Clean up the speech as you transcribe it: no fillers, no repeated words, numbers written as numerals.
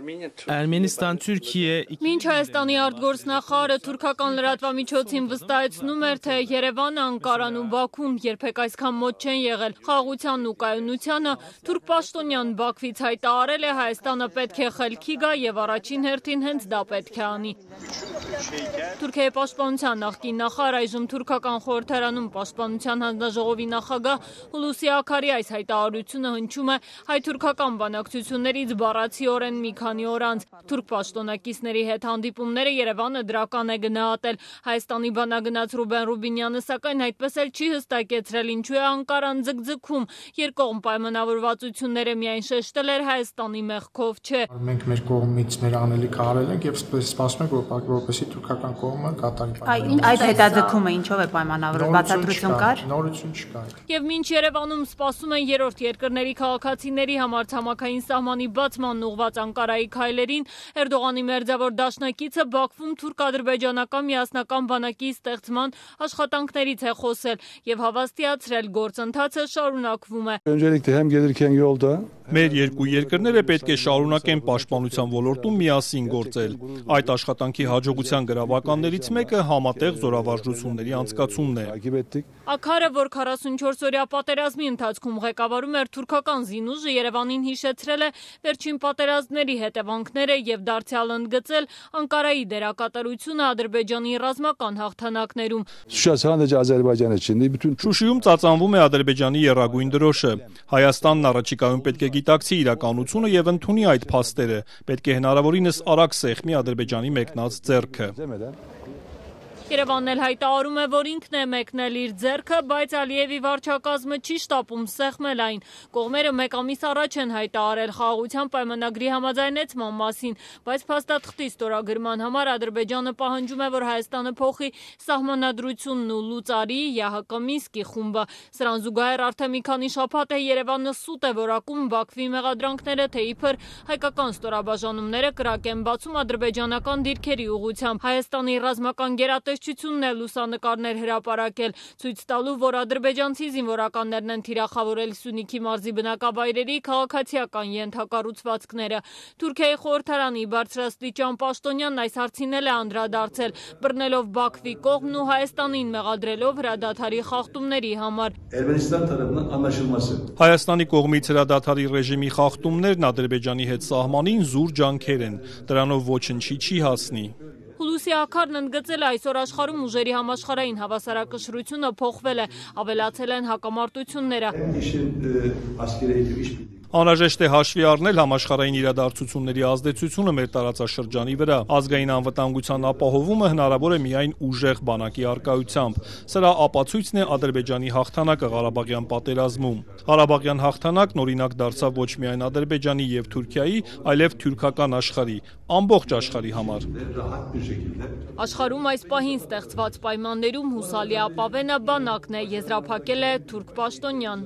Ermenistan-Türkiye Մինչ Հայաստանի արտգործնախարարը թուրքական լրատվամիջոցին վստահեցնում էր, թե Երևանը, Անկարան ու Բաքուն երբեք այսքան մոտ չեն եղել խաղաղությանն ու կայունությանը, թուրք պաշտոնյան Բաքվից հայտարարել է Հայաստանը պետք է խելքի գա եւ առաջին հերթին հենց դա պետք է անի։ Թուրքիայի պաշտպանության նախկին նախարար, այժմ թուրքական խորհրդարանում պաշտպանության հանձնաժողովի նախագահ Հուլուսի Աքարի այս հայտարարությունը հնչում է հայ-թուրքական բանակցություններից բառացիորեն մի քանի օր անց։ Թուրք պաշտոնակիցների հետ հանդիպումները Երևանը դրական է գնահատել։ Հայաստանի բանագնաց Ռուբեն Ռուբինյանը սակայն այդպես էլ չի հստակեցրել ինչու է Անկարան ձգձգում։ Երկկողմ պայմանավորվածությունները միայն շեշտել էր Հայաստանի մեղքով չէ։ Մենք մեր կողմից մեր անելիքը արել ենք եւ սպասում ենք, որպեսզի թուրքական կողմը կատարի։ Այդ հետաձգումը ինչով է պայմանավորված, բացատրություն կար։ Նորություն չկար։ Եվ մինչ Երևանում սպասում են երրորդ երկրների քաղաքացիների համար ցամաքային սահմանի բացման ուղղված Անկարայի քայլերին, Էրդողանի մերձավոր դաշնակիցը Բաքվում թուրք-ադրբեջանական միասնական բանակի ստեղծման աշխատանքներից է խոսել եւ հավաստիացրել գործընթացը շարունակվում է։ Մեր երկու երկրները պետք է շարունակեն պաշտպանության ոլորտում միասին գործել։ Այդ աշխատանքի հաջողության գրավականներից մեկը համատեղ զորավարժությունների անցկացումն է։ Աքարը, որ 44-օրյա պատերազմի ընթացքում ղեկավարում էր թուրքական զինուժը, Երևանին հիշեցրել է վերջին պատերազմների հետևանքները եւ դարձյալ ընդգծել Անկարայի դերակատարությունը Ադրբեջանի ռազմական հաղթանակներում։ Շուշիում ծածանվում է Ադրբեջանի եռագույն դրոշը։ Հայաստանն առաջիկայում պետք է գիտակցի իրականությունը եւ ընդունի այդ փաստերը։ Պետք է հնարավորինս արագ սեղմի Ադրբեջանի մեկնած ձեռքը։ Երևանն էլ հայտարարում է, որ ինքն է մեկնել իր ձեռքը, բայց Ալիևի վարչակազմը չի շտապում սեղմել այն։ Կողմերը մեկ ամիս առաջ են հայտարարել խաղաղության պայմանագրի համաձայնեցման մասին, բայց փաստաթղթի ստորագրման համար Ադրբեջանը պահանջում է, որ Հայաստանը փոխի սահմանադրությունն ու լուծարի ՀՀԿ Մինսկի խումբը։ Սրան զուգահեռ արդեն մի քանի շաբաթ է Երևանը սուտ է որակում Բաքվի մեղադրանքները, թե իբր հայկական ստորաբաժանումները կրակ են բացում ադրբեջանական դիրքերի ուղղությամբ։ Հայաստանի ռազմական գերատեսչությունն է լուսանկարներ հրապարակել, ցույց տալու, որ ադրբեջանցի զինվորականներն են թիրախավորել Սյունիքի մարզի բնակավայրերի քաղաքացիական ենթակառուցվածքները։ Թուրքիայի խորհրդարանի բարձրաստիճան պաշտոնյանն այս հարցին էլ է անդրադարձել, բռնելով Բաքվի կողմն ու Հայաստանին մեղադրելով հրադադարի խախտումների համար։ Հայաստանի կողմից հրադադարի ռեժիմի խախտումներն Ադրբեջանի հետ սահմանին զուր ջանքեր են, դրանով ոչնչի չի հասնի։ Հուլուսի Աքարն ընդգծել է այսօր աշխարհում ուժերի համաշխարհային հավասարակշռությունը փոխվել է, ավելացել են հակամարտությունները։ Անհրաժեշտ է հաշվի առնել համաշխարհային իրադարձությունների ազդեցությունը մեր տարածաշրջանի վրա։ Ազգային անվտանգության ապահովումը հնարավոր է միայն ուժեղ բանակի առկայությամբ։ Սրա ապացույցն է Ադրբեջանի հաղթանակը Ղարաբաղյան պատերազմում։ Ղարաբաղյան հաղթանակն օրինակ դարձավ ոչ միայն Ադրբեջանի եւ Թուրքիայի, այլև թուրքական աշխարհի, ամբողջ աշխարհի համար։ Աշխարհում այս պահին ստեղծված պայմաններում հուսալի ապավենը բանակն է, եզրափակել է թուրք պաշտոնյան։